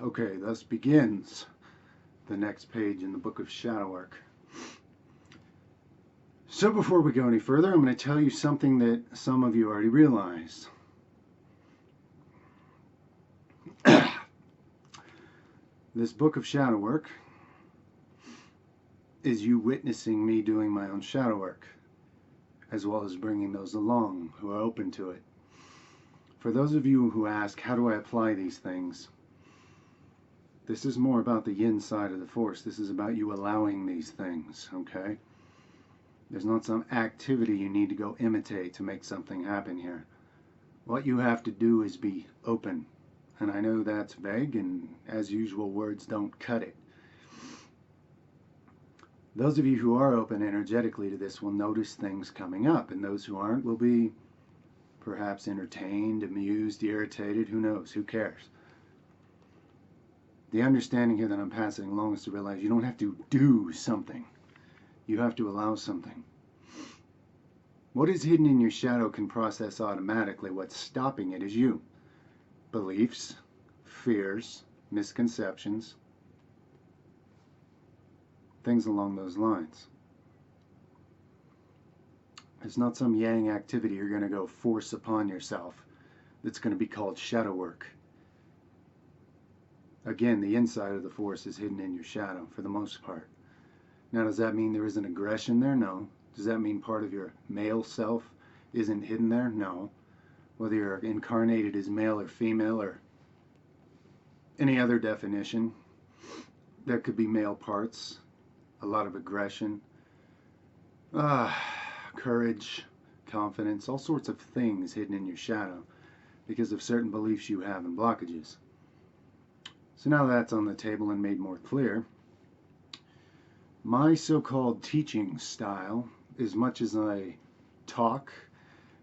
Okay, thus begins the next page in the book of shadow work. So before we go any further, I'm going to tell you something that some of you already realized. This book of shadow work is you witnessing me doing my own shadow work, as well as bringing those along who are open to it. For those of you who ask, how do I apply these things? This is more about the yin side of the force. This is about you allowing these things, okay? There's not some activity you need to go imitate to make something happen here. What you have to do is be open. And I know that's vague, and as usual, words don't cut it. Those of you who are open energetically to this will notice things coming up, and those who aren't will be perhaps entertained, amused, irritated, who knows, who cares? The understanding here that I'm passing along is to realize you don't have to do something. You have to allow something. What is hidden in your shadow can process automatically. What's stopping it is you. Beliefs, fears, misconceptions, things along those lines. It's not some yang activity you're going to go force upon yourself that's going to be called shadow work. Again, the inside of the force is hidden in your shadow for the most part. Now, does that mean there isn't aggression there? No. Does that mean part of your male self isn't hidden there? No. Whether you're incarnated as male or female or any other definition, there could be male parts, a lot of aggression, courage, confidence, all sorts of things hidden in your shadow because of certain beliefs you have and blockages. So now that's on the table and made more clear. My so-called teaching style, as much as I talk,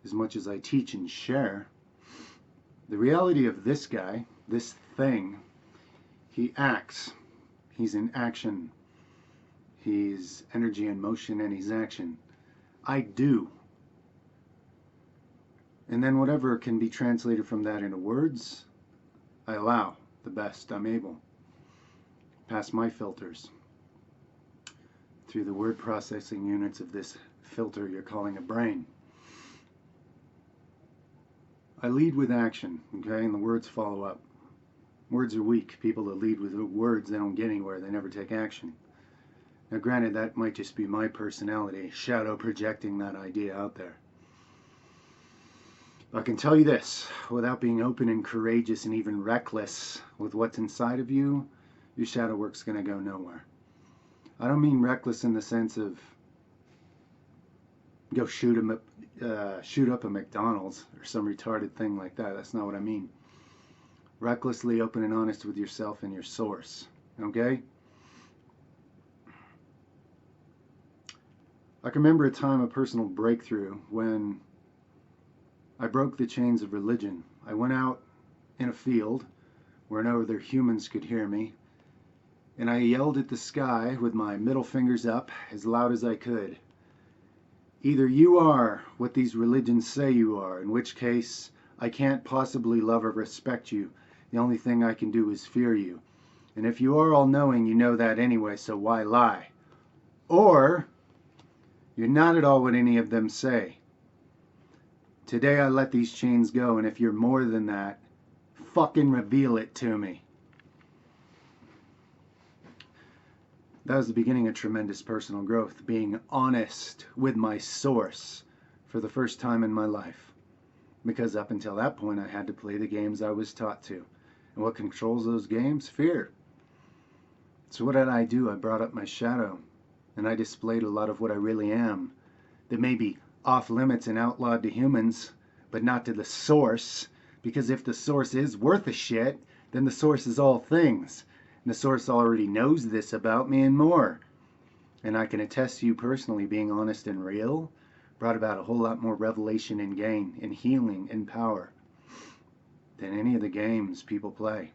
as much as I teach and share, the reality of this guy, this thing, he acts. He's in action. He's energy and motion, and he's action. I do. And then whatever can be translated from that into words, I allow the best I'm able. Past my filters. Through the word processing units of this filter you're calling a brain. I lead with action, okay, and the words follow up. Words are weak. People that lead with words, they don't get anywhere. They never take action. Now granted, that might just be my personality, shadow projecting that idea out there. I can tell you this, without being open and courageous and even reckless with what's inside of you, your shadow work's going to go nowhere. I don't mean reckless in the sense of go shoot up a McDonald's or some retarded thing like that. That's not what I mean. Recklessly open and honest with yourself and your source. Okay? I can remember a time of personal breakthrough when I broke the chains of religion. I went out in a field where no other humans could hear me, and I yelled at the sky with my middle fingers up as loud as I could. Either you are what these religions say you are, in which case I can't possibly love or respect you. The only thing I can do is fear you. And if you are all-knowing, you know that anyway, so why lie? Or you're not at all what any of them say. Today I let these chains go, and if you're more than that, fucking reveal it to me. That was the beginning of tremendous personal growth, being honest with my source for the first time in my life. Because up until that point I had to play the games I was taught to. And what controls those games? Fear. So what did I do? I brought up my shadow, and I displayed a lot of what I really am, that may be off limits and outlawed to humans, but not to the source, because if the source is worth a shit, then the source is all things. And the source already knows this about me and more. And I can attest to you personally, being honest and real brought about a whole lot more revelation and gain and healing and power than any of the games people play.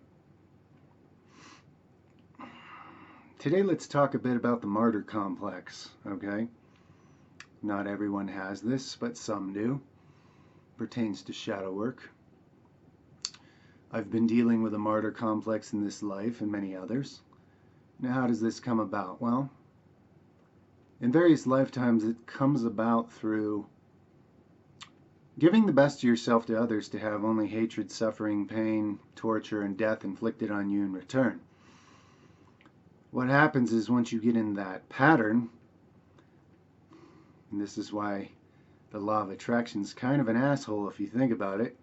Today let's talk a bit about the martyr complex, okay? Not everyone has this, but some do. Pertains to shadow work. I've been dealing with a martyr complex in this life and many others. Now, how does this come about? Well, in various lifetimes, it comes about through giving the best of yourself to others to have only hatred, suffering, pain, torture, and death inflicted on you in return. What happens is once you get in that pattern, and this is why the law of attraction is kind of an asshole if you think about it.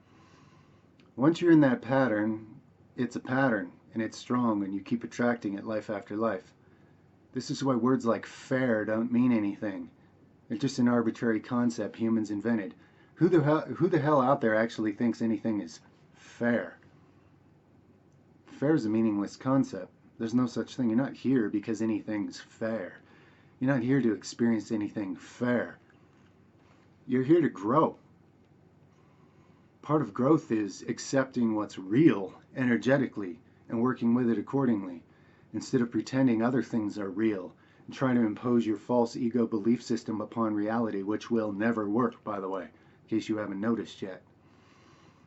Once you're in that pattern, it's a pattern, and it's strong, and you keep attracting it life after life. This is why words like fair don't mean anything. They're just an arbitrary concept humans invented. Who the hell out there actually thinks anything is fair? Fair is a meaningless concept. There's no such thing. You're not here because anything's fair. You're not here to experience anything fair. You're here to grow. Part of growth is accepting what's real energetically and working with it accordingly, instead of pretending other things are real and trying to impose your false ego belief system upon reality, which will never work, by the way, in case you haven't noticed yet.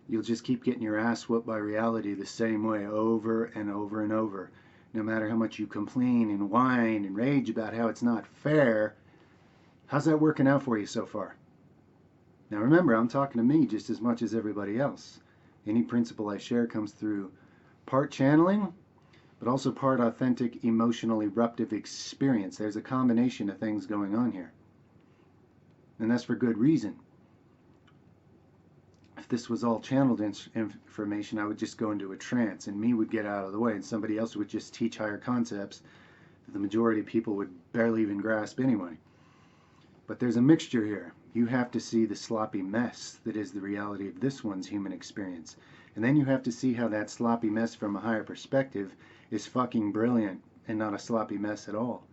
You'll just keep getting your ass whooped by reality the same way over and over and over. No matter how much you complain and whine and rage about how it's not fair, how's that working out for you so far? Now remember, I'm talking to me just as much as everybody else. Any principle I share comes through part channeling, but also part authentic, emotional, eruptive experience. There's a combination of things going on here. And that's for good reason. If this was all channeled information, I would just go into a trance and me would get out of the way and somebody else would just teach higher concepts that the majority of people would barely even grasp anyway. But there's a mixture here. You have to see the sloppy mess that is the reality of this one's human experience. And then you have to see how that sloppy mess from a higher perspective is fucking brilliant and not a sloppy mess at all.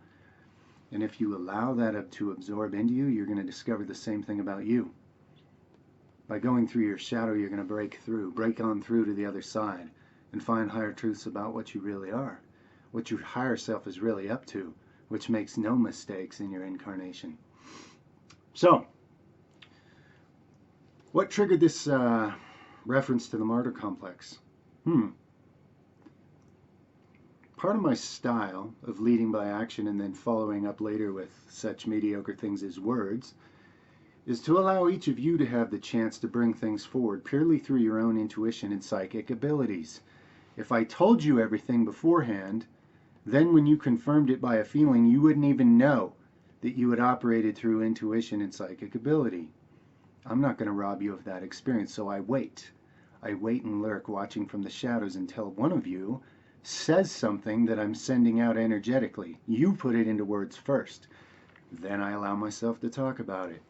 And if you allow that to absorb into you, you're going to discover the same thing about you. By going through your shadow, you're going to break on through to the other side, and find higher truths about what you really are, what your higher self is really up to, which makes no mistakes in your incarnation. So, what triggered this reference to the martyr complex? Part of my style of leading by action and then following up later with such mediocre things as words is to allow each of you to have the chance to bring things forward purely through your own intuition and psychic abilities. If I told you everything beforehand, then when you confirmed it by a feeling, you wouldn't even know that you had operated through intuition and psychic ability. I'm not going to rob you of that experience, so I wait. I wait and lurk, watching from the shadows until one of you says something that I'm sending out energetically. You put it into words first. Then I allow myself to talk about it.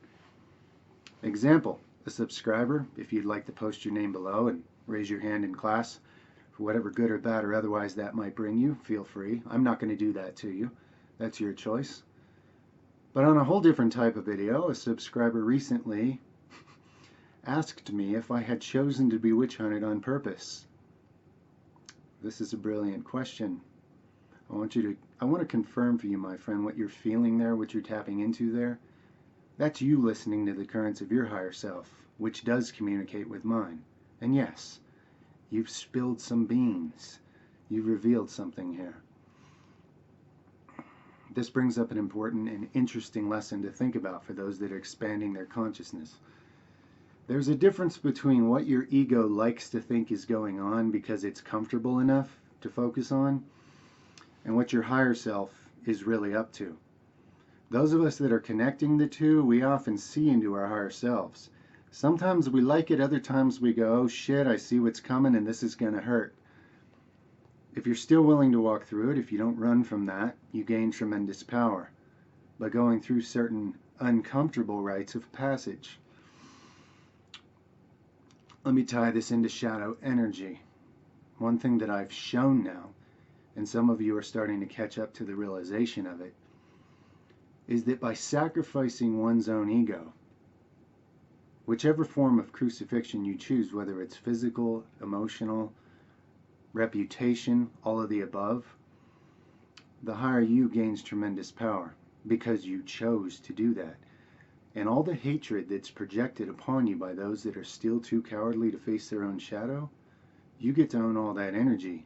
Example, a subscriber, if you'd like to post your name below and raise your hand in class for whatever good or bad or otherwise that might bring you, feel free. I'm not going to do that to you. That's your choice. But on a whole different type of video, a subscriber recently asked me if I had chosen to be witch hunted on purpose. This is a brilliant question. I want to confirm for you, my friend, what you're feeling there, what you're tapping into there. That's you listening to the currents of your higher self, which does communicate with mine. And yes, you've spilled some beans. You've revealed something here. This brings up an important and interesting lesson to think about for those that are expanding their consciousness. There's a difference between what your ego likes to think is going on because it's comfortable enough to focus on, and what your higher self is really up to. Those of us that are connecting the two, we often see into our higher selves. Sometimes we like it, other times we go, oh shit, I see what's coming and this is going to hurt. If you're still willing to walk through it, if you don't run from that, you gain tremendous power by going through certain uncomfortable rites of passage. Let me tie this into shadow energy. One thing that I've shown now, and some of you are starting to catch up to the realization of it, is that by sacrificing one's own ego, whichever form of crucifixion you choose, whether it's physical, emotional, reputation, all of the above, the higher you gains tremendous power because you chose to do that. And all the hatred that's projected upon you by those that are still too cowardly to face their own shadow, you get to own all that energy.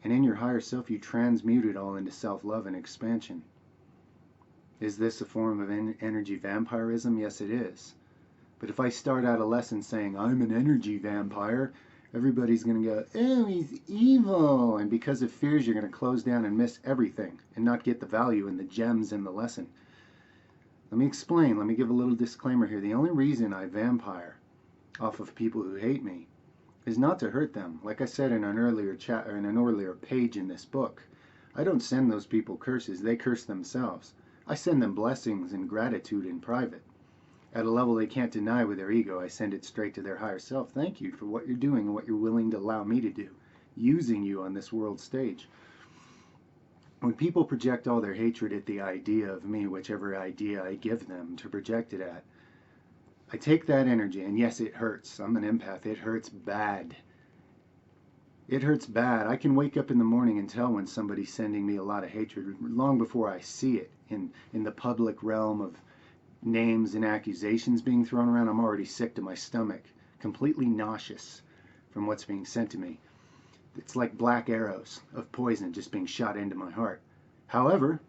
And in your higher self, you transmute it all into self-love and expansion. Is this a form of energy vampirism? Yes, it is. But if I start out a lesson saying, I'm an energy vampire, everybody's going to go, oh, he's evil. And because of fears, you're going to close down and miss everything and not get the value and the gems in the lesson. Let me explain. Let me give a little disclaimer here. The only reason I vampire off of people who hate me is not to hurt them. Like I said in an earlier chat or in an earlier page in this book, I don't send those people curses. They curse themselves. I send them blessings and gratitude in private. At a level they can't deny with their ego, I send it straight to their higher self. Thank you for what you're doing and what you're willing to allow me to do, using you on this world stage. When people project all their hatred at the idea of me, whichever idea I give them to project it at, I take that energy, and yes, it hurts. I'm an empath. It hurts bad. It hurts bad. I can wake up in the morning and tell when somebody's sending me a lot of hatred long before I see it in the public realm of names and accusations being thrown around. I'm already sick to my stomach, completely nauseous from what's being sent to me. It's like black arrows of poison just being shot into my heart. However,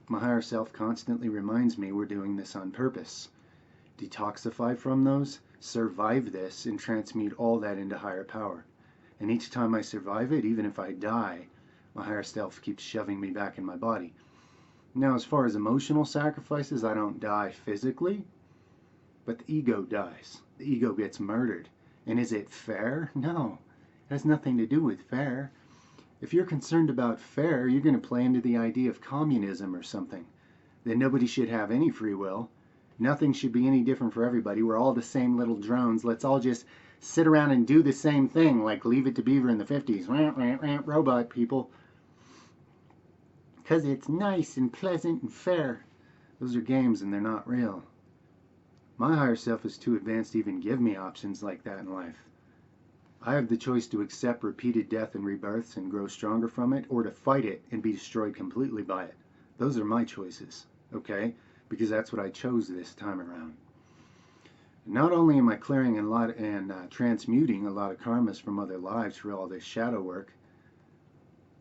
my higher self constantly reminds me we're doing this on purpose. Detoxify from those, survive this, and transmute all that into higher power. And each time I survive it, even if I die, my higher self keeps shoving me back in my body. Now, as far as emotional sacrifices, I don't die physically, but the ego dies. The ego gets murdered. And is it fair? No. It has nothing to do with fair. If you're concerned about fair, you're going to play into the idea of communism or something. That nobody should have any free will. Nothing should be any different for everybody. We're all the same little drones. Let's all just sit around and do the same thing, like Leave It to Beaver in the 50s. Robot people. Because it's nice and pleasant and fair. Those are games and they're not real. My higher self is too advanced to even give me options like that in life. I have the choice to accept repeated death and rebirths and grow stronger from it, or to fight it and be destroyed completely by it. Those are my choices, okay? Because that's what I chose this time around. Not only am I clearing and transmuting a lot of karmas from other lives for all this shadow work,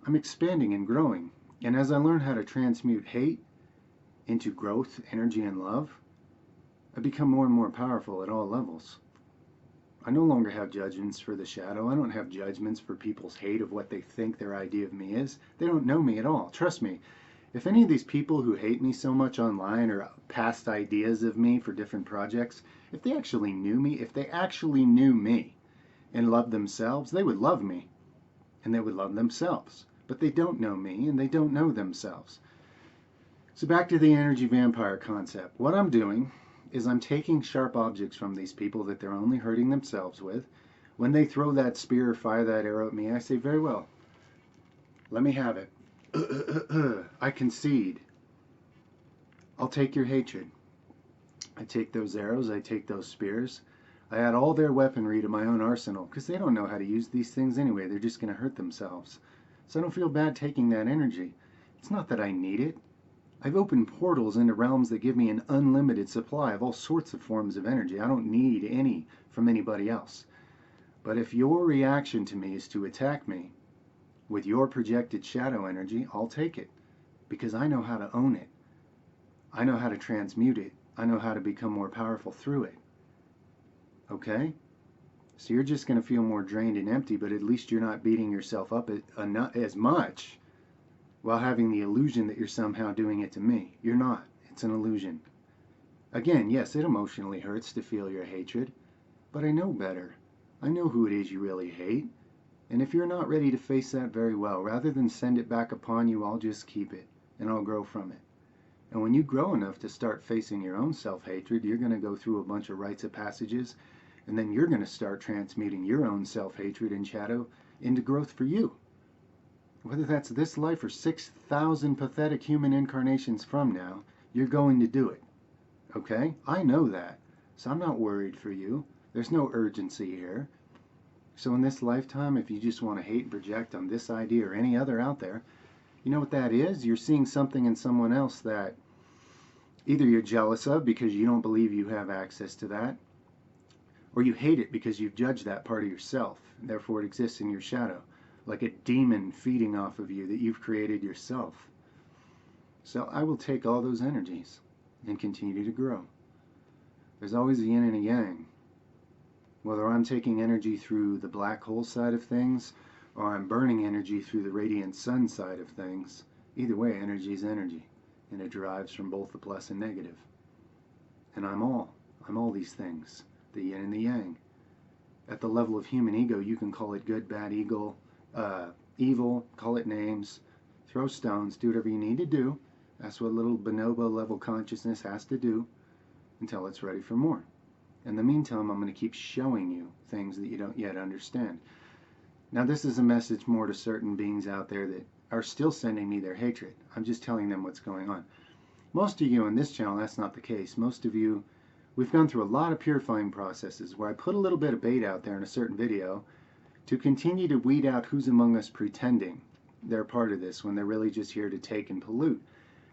I'm expanding and growing. And as I learn how to transmute hate into growth, energy, and love, I become more and more powerful at all levels. I no longer have judgments for the shadow. I don't have judgments for people's hate of what they think their idea of me is. They don't know me at all. Trust me, if any of these people who hate me so much online or past ideas of me for different projects, if they actually knew me and loved themselves, they would love me and they would love themselves. But they don't know me and they don't know themselves. So back to the energy vampire concept. What I'm doing is I'm taking sharp objects from these people that they're only hurting themselves with. When they throw that spear or fire that arrow at me, I say, very well, let me have it. I concede. I'll take your hatred. I take those arrows, I take those spears. I add all their weaponry to my own arsenal, because they don't know how to use these things anyway. They're just going to hurt themselves. So I don't feel bad taking that energy. It's not that I need it. I've opened portals into realms that give me an unlimited supply of all sorts of forms of energy. I don't need any from anybody else. But if your reaction to me is to attack me with your projected shadow energy, I'll take it. Because I know how to own it. I know how to transmute it. I know how to become more powerful through it. Okay? So you're just going to feel more drained and empty, but at least you're not beating yourself up as much while having the illusion that you're somehow doing it to me. You're not. It's an illusion. Again, yes, it emotionally hurts to feel your hatred, but I know better. I know who it is you really hate. And if you're not ready to face that very well, rather than send it back upon you, I'll just keep it, and I'll grow from it. And when you grow enough to start facing your own self-hatred, you're going to go through a bunch of rites of passages, and then you're going to start transmuting your own self-hatred and shadow into growth for you. Whether that's this life or 6,000 pathetic human incarnations from now, you're going to do it. Okay? I know that. So I'm not worried for you. There's no urgency here. So in this lifetime, if you just want to hate and project on this idea or any other out there, you know what that is? You're seeing something in someone else that either you're jealous of because you don't believe you have access to that, Or you hate it because you've judged that part of yourself, and therefore it exists in your shadow, like a demon feeding off of you that you've created yourself. So I will take all those energies and continue to grow. There's always a yin and a yang. Whether I'm taking energy through the black hole side of things, or I'm burning energy through the radiant sun side of things, either way, energy is energy, and it derives from both the plus and negative. And I'm all these things, the yin and the yang. At the level of human ego, you can call it good, bad, evil, call it names, throw stones, do whatever you need to do. That's what little bonobo level consciousness has to do until it's ready for more. In the meantime, I'm going to keep showing you things that you don't yet understand. Now, this is a message more to certain beings out there that are still sending me their hatred. I'm just telling them what's going on. Most of you on this channel, that's not the case. Most of you, we've gone through a lot of purifying processes where I put a little bit of bait out there in a certain video to continue to weed out who's among us pretending they're part of this when they're really just here to take and pollute.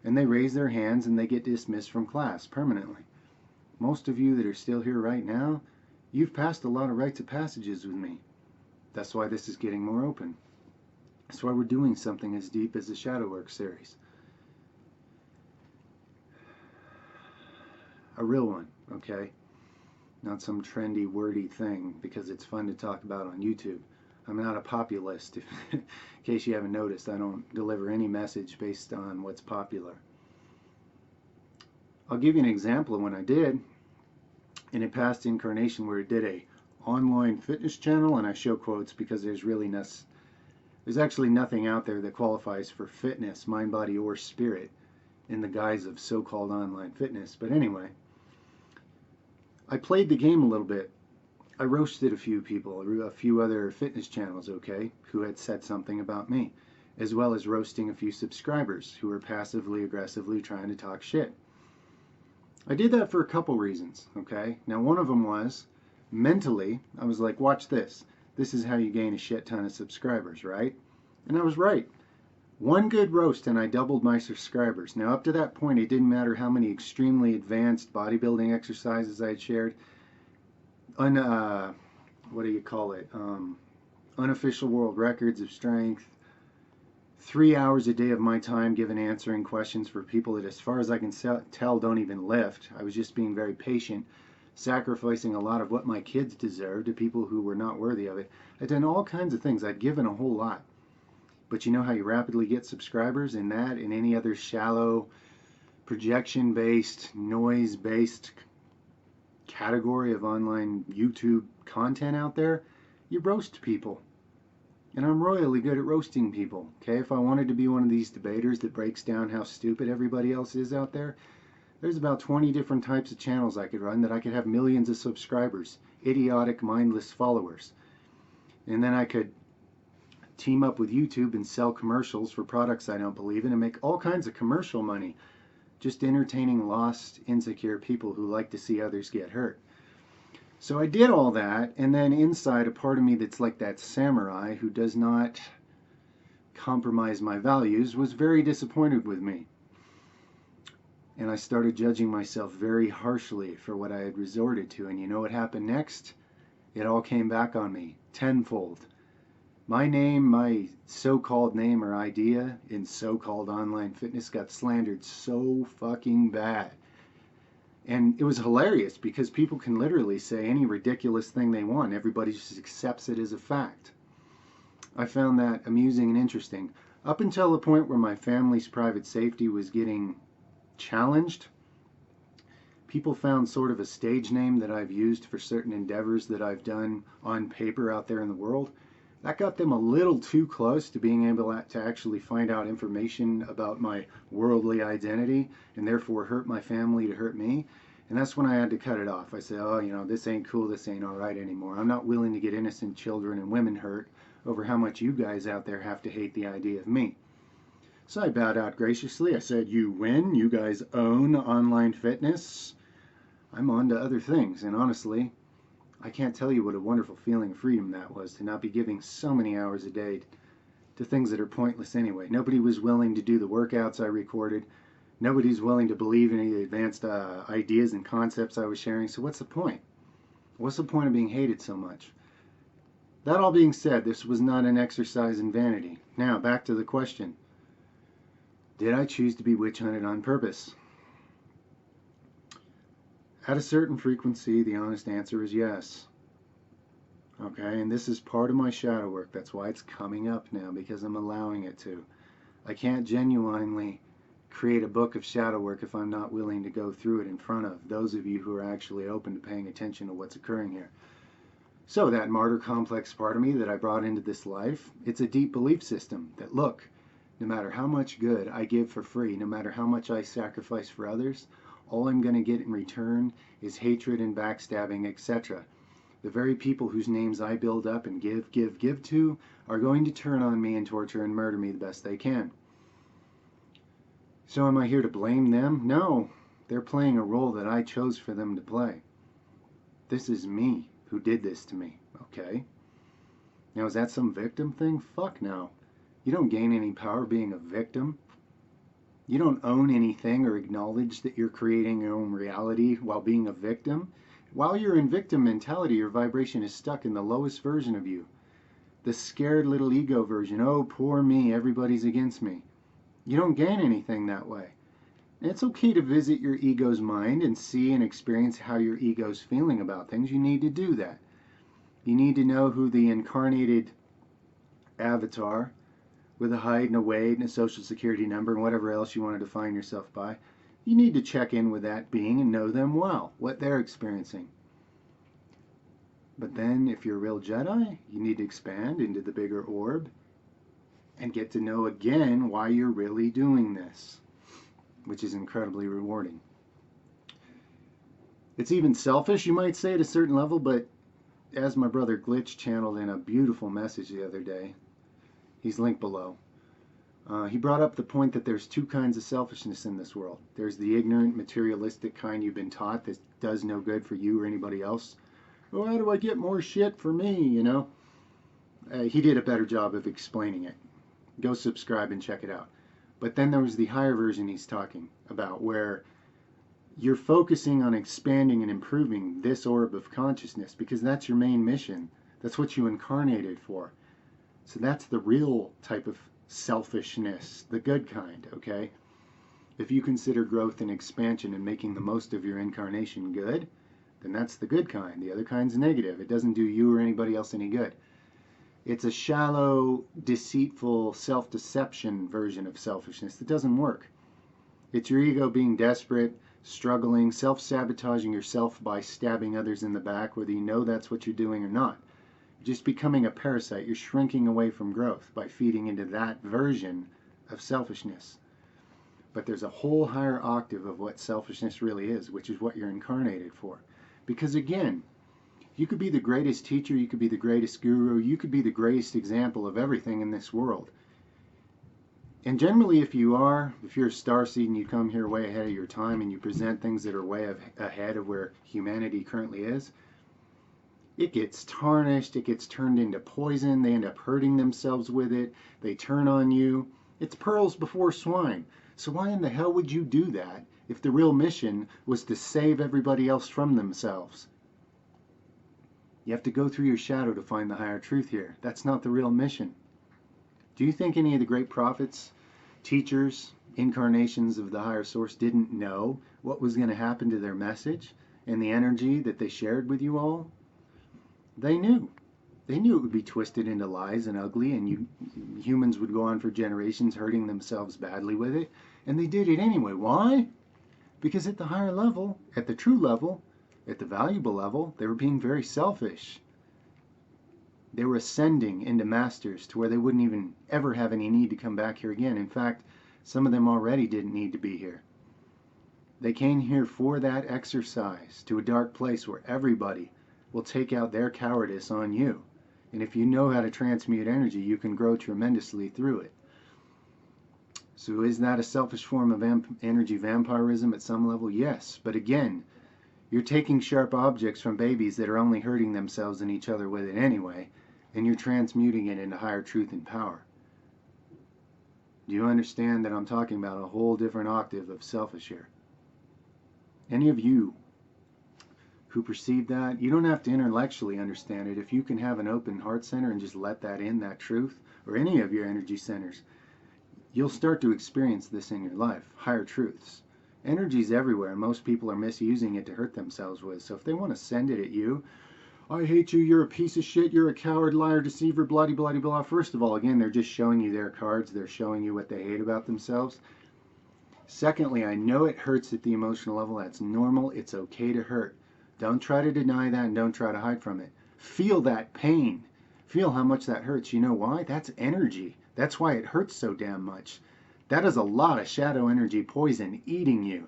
And they raise their hands and they get dismissed from class permanently. Most of you that are still here right now, you've passed a lot of rites of passages with me. That's why this is getting more open. That's why we're doing something as deep as the Shadow Work series. A real one, okay? Not some trendy, wordy thing because it's fun to talk about on YouTube. I'm not a populist. In case you haven't noticed, I don't deliver any message based on what's popular. I'll give you an example of when I did in a past incarnation where I did a online fitness channel, and I show quotes because there's actually nothing out there that qualifies for fitness, mind, body, or spirit in the guise of so-called online fitness. But anyway, I played the game a little bit. I roasted a few people, a few other fitness channels, okay, who had said something about me, as well as roasting a few subscribers who were passively, aggressively trying to talk shit. I did that for a couple reasons, okay? Now, one of them was, mentally, I was like, watch this. This is how you gain a shit ton of subscribers, right? And I was right. One good roast and I doubled my subscribers. Now, up to that point, it didn't matter how many extremely advanced bodybuilding exercises I had shared. What do you call it? Unofficial world records of strength. 3 hours a day of my time given answering questions for people that, as far as I can tell, don't even lift. I was just being very patient, sacrificing a lot of what my kids deserved to people who were not worthy of it. I'd done all kinds of things. I'd given a whole lot. But you know how you rapidly get subscribers in that and any other shallow, projection-based, noise-based category of online YouTube content out there? You roast people. And I'm royally good at roasting people, okay? If I wanted to be one of these debaters that breaks down how stupid everybody else is out there, there's about 20 different types of channels I could run that I could have millions of subscribers, idiotic, mindless followers. And then I could team up with YouTube and sell commercials for products I don't believe in and make all kinds of commercial money just entertaining lost, insecure people who like to see others get hurt. So I did all that, and then inside a part of me that's like that samurai who does not compromise my values was very disappointed with me. And I started judging myself very harshly for what I had resorted to. And you know what happened next? It all came back on me tenfold. My name, my so-called name or idea in so-called online fitness got slandered so fucking bad. And it was hilarious because people can literally say any ridiculous thing they want. Everybody just accepts it as a fact. I found that amusing and interesting. Up until the point where my family's private safety was getting challenged, people found sort of a stage name that I've used for certain endeavors that I've done on paper out there in the world. That got them a little too close to being able to actually find out information about my worldly identity and therefore hurt my family to hurt me. And that's when I had to cut it off. I said, oh, you know, this ain't cool, this ain't all right anymore. I'm not willing to get innocent children and women hurt over how much you guys out there have to hate the idea of me. So I bowed out graciously. I said, you win, you guys own online fitness. I'm on to other things, and honestly, I can't tell you what a wonderful feeling of freedom that was, to not be giving so many hours a day to things that are pointless anyway. Nobody was willing to do the workouts I recorded. Nobody's willing to believe in any of the advanced ideas and concepts I was sharing, so what's the point? What's the point of being hated so much? That all being said, this was not an exercise in vanity. Now, back to the question. Did I choose to be witch hunted on purpose? At a certain frequency, the honest answer is yes. Okay, and this is part of my shadow work. That's why it's coming up now, because I'm allowing it to. I can't genuinely create a book of shadow work if I'm not willing to go through it in front of those of you who are actually open to paying attention to what's occurring here. So that martyr complex part of me that I brought into this life, it's a deep belief system that, look, no matter how much good I give for free, no matter how much I sacrifice for others, all I'm going to get in return is hatred and backstabbing, etc. The very people whose names I build up and give to are going to turn on me and torture and murder me the best they can. So am I here to blame them? No, they're playing a role that I chose for them to play. This is me who did this to me, okay? Now, is that some victim thing? Fuck no. You don't gain any power being a victim. You don't own anything or acknowledge that you're creating your own reality while being a victim. While you're in victim mentality, your vibration is stuck in the lowest version of you. The scared little ego version. Oh, poor me, everybody's against me. You don't gain anything that way. And it's okay to visit your ego's mind and see and experience how your ego's feeling about things. You need to do that. You need to know who the incarnated avatar with a height and a weight and a social security number and whatever else you want to define yourself by. You need to check in with that being and know them well, what they're experiencing. But then, if you're a real Jedi, you need to expand into the bigger orb and get to know again why you're really doing this, which is incredibly rewarding. It's even selfish, you might say, at a certain level, but as my brother Glitch channeled in a beautiful message the other day, he's linked below, he brought up the point that there's two kinds of selfishness in this world. There's the ignorant, materialistic kind you've been taught that does no good for you or anybody else. Oh, how do I get more shit for me, you know? He did a better job of explaining it. Go subscribe and check it out. But then there was the higher version he's talking about, where you're focusing on expanding and improving this orb of consciousness because that's your main mission. That's what you incarnated for. So that's the real type of selfishness, the good kind, okay? If you consider growth and expansion and making the most of your incarnation good, then that's the good kind. The other kind's negative. It doesn't do you or anybody else any good. It's a shallow, deceitful, self-deception version of selfishness that doesn't work. It's your ego being desperate, struggling, self-sabotaging yourself by stabbing others in the back, whether you know that's what you're doing or not. You're just becoming a parasite. You're shrinking away from growth by feeding into that version of selfishness. But there's a whole higher octave of what selfishness really is, which is what you're incarnated for. Because again, you could be the greatest teacher, you could be the greatest guru, you could be the greatest example of everything in this world. And generally, if you're a starseed and you come here way ahead of your time and you present things that are way ahead of where humanity currently is, it gets tarnished, it gets turned into poison, they end up hurting themselves with it, they turn on you. It's pearls before swine. So why in the hell would you do that if the real mission was to save everybody else from themselves? You have to go through your shadow to find the higher truth here. That's not the real mission. Do you think any of the great prophets, teachers, incarnations of the higher source didn't know what was going to happen to their message and the energy that they shared with you all? They knew. They knew it would be twisted into lies and ugly, and humans would go on for generations hurting themselves badly with it, and they did it anyway. Why? Because at the higher level, at the true level, at the valuable level, they were being very selfish. They were ascending into masters to where they wouldn't even ever have any need to come back here again. In fact, some of them already didn't need to be here. They came here for that exercise, to a dark place where everybody will take out their cowardice on you. And if you know how to transmute energy, you can grow tremendously through it. So is that a selfish form of energy vampirism at some level? Yes. But again, you're taking sharp objects from babies that are only hurting themselves and each other with it anyway, and you're transmuting it into higher truth and power. Do you understand that I'm talking about a whole different octave of selfish here? Any of you who perceive that. You don't have to intellectually understand it. If you can have an open heart center and just let that in, that truth, or any of your energy centers, you'll start to experience this in your life, higher truths. Energy's everywhere, and most people are misusing it to hurt themselves with. So if they want to send it at you, I hate you, you're a piece of shit, you're a coward, liar, deceiver, bloody, bloody, blah. First of all, again, they're just showing you their cards. They're showing you what they hate about themselves. Secondly, I know it hurts at the emotional level. That's normal. It's okay to hurt. Don't try to deny that and don't try to hide from it. Feel that pain. Feel how much that hurts. You know why? That's energy. That's why it hurts so damn much. That is a lot of shadow energy poison eating you.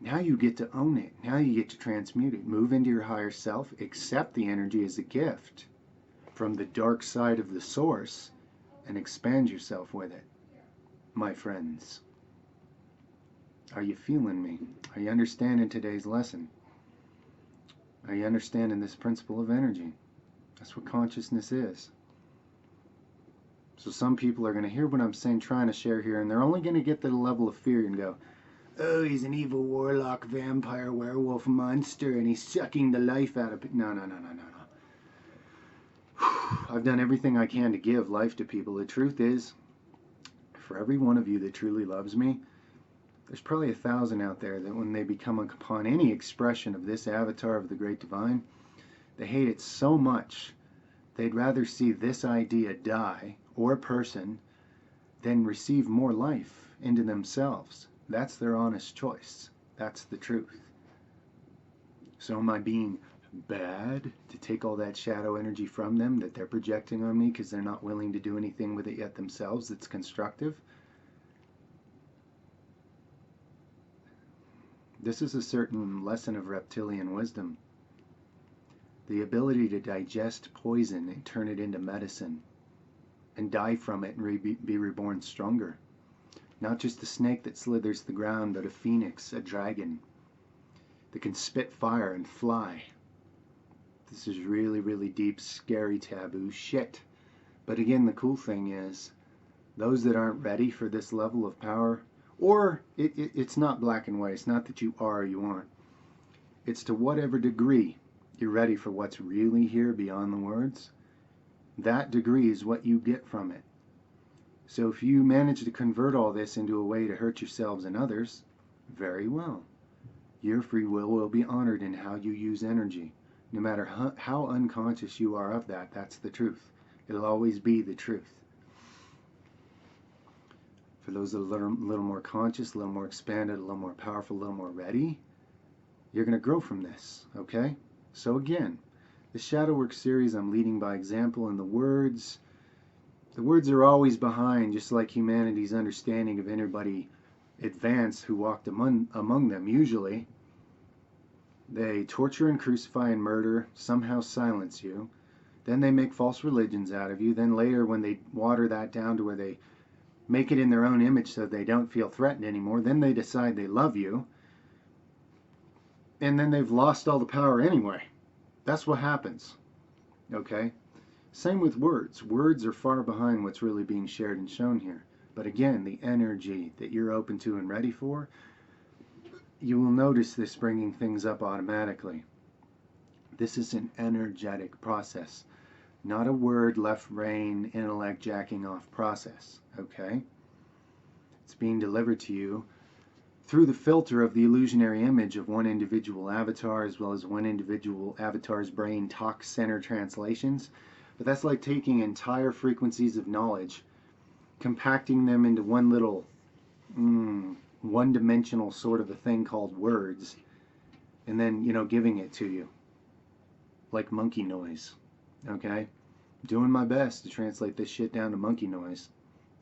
Now you get to own it. Now you get to transmute it. Move into your higher self. Accept the energy as a gift from the dark side of the source and expand yourself with it. My friends, are you feeling me? Are you understanding today's lesson? Are you understanding this principle of energy? That's what consciousness is. So some people are going to hear what I'm saying, trying to share here, and they're only going to get to the level of fear and go, oh, he's an evil warlock, vampire, werewolf, monster, and he's sucking the life out of it. No, no, no, no, no, no. I've done everything I can to give life to people. The truth is, for every one of you that truly loves me, there's probably 1,000 out there that when they become upon any expression of this avatar of the Great Divine, they hate it so much, they'd rather see this idea die, or person, than receive more life into themselves. That's their honest choice. That's the truth. So am I being bad to take all that shadow energy from them that they're projecting on me because they're not willing to do anything with it yet themselves that's constructive? This is a certain lesson of reptilian wisdom. The ability to digest poison and turn it into medicine and die from it and be reborn stronger. Not just a snake that slithers the ground, but a phoenix, a dragon that can spit fire and fly. This is really, really deep, scary, taboo shit. But again, the cool thing is, those that aren't ready for this level of power, or it's not black and white, it's not that you are or you aren't. It's to whatever degree you're ready for what's really here beyond the words, that degree is what you get from it. So if you manage to convert all this into a way to hurt yourselves and others, very well. Your free will be honored in how you use energy. No matter how unconscious you are of that, that's the truth. It'll always be the truth. For those that are a little more conscious, a little more expanded, a little more powerful, a little more ready, you're going to grow from this, okay? So again, the Shadow Work series, I'm leading by example, and the words are always behind, just like humanity's understanding of anybody advanced who walked among them. Usually, they torture and crucify and murder, somehow silence you. Then they make false religions out of you. Then later, when they water that down to where they make it in their own image so they don't feel threatened anymore, then they decide they love you. And then they've lost all the power anyway. That's what happens. Okay? Same with words. Words are far behind what's really being shared and shown here. But again, the energy that you're open to and ready for, you will notice this bringing things up automatically. This is an energetic process, not a word, left brain, intellect jacking off process. Okay? It's being delivered to you through the filter of the illusionary image of one individual avatar, as well as one individual avatar's brain talk center translations. But that's like taking entire frequencies of knowledge, compacting them into one little one-dimensional sort of a thing called words, and then, giving it to you like monkey noise. Okay? Doing my best to translate this shit down to monkey noise.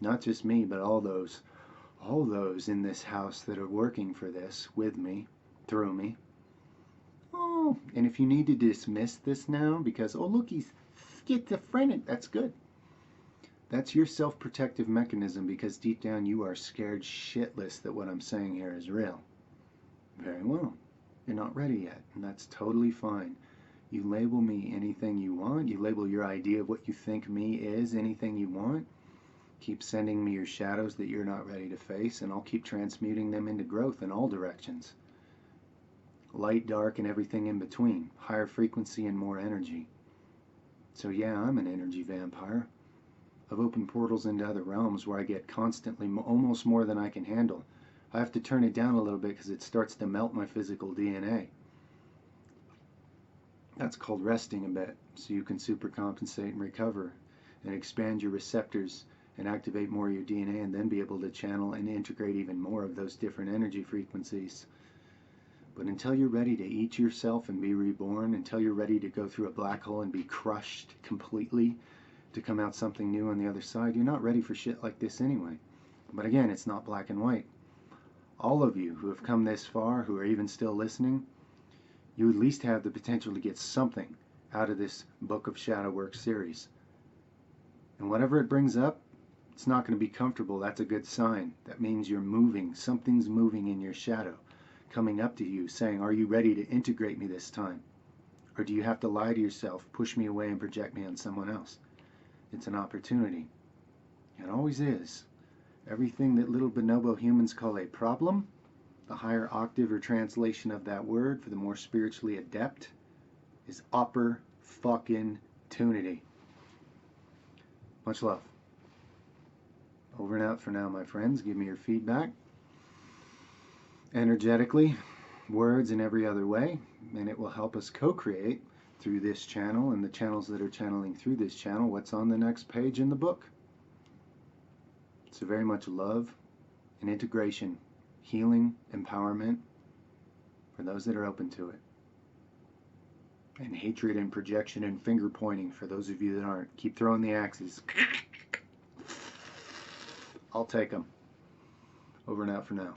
Not just me, but all those in this house that are working for this with me, through me. Oh, and if you need to dismiss this now because, oh look, he's schizophrenic, that's good. That's your self-protective mechanism, because deep down you are scared shitless that what I'm saying here is real. Very well. You're not ready yet, and that's totally fine. You label me anything you want. You label your idea of what you think me is anything you want. Keep sending me your shadows that you're not ready to face, and I'll keep transmuting them into growth in all directions. light, dark, and everything in between, higher frequency and more energy. So yeah, I'm an energy vampire. I've opened portals into other realms where I get constantly almost more than I can handle. I have to turn it down a little bit because it starts to melt my physical DNA. That's called resting a bit, so you can supercompensate and recover and expand your receptors and activate more of your DNA, and then be able to channel and integrate even more of those different energy frequencies. But until you're ready to eat yourself and be reborn, until you're ready to go through a black hole and be crushed completely to come out something new on the other side, you're not ready for shit like this anyway. But again, it's not black and white. All of you who have come this far, who are even still listening, you at least have the potential to get something out of this Book of Shadow Work series. And whatever it brings up, it's not going to be comfortable. That's a good sign. That means you're moving. Something's moving in your shadow, coming up to you, saying, are you ready to integrate me this time? Or do you have to lie to yourself, push me away, and project me on someone else? It's an opportunity. It always is. Everything that little bonobo humans call a problem, the higher octave or translation of that word for the more spiritually adept, is opportunity. Much love. Over and out for now, my friends. Give me your feedback energetically, words, and every other way, and it will help us co-create through this channel and the channels that are channeling through this channel what's on the next page in the book. So very much love and integration, healing, empowerment for those that are open to it, and hatred and projection and finger pointing for those of you that aren't. Keep throwing the axes. I'll take them. Over and out for now.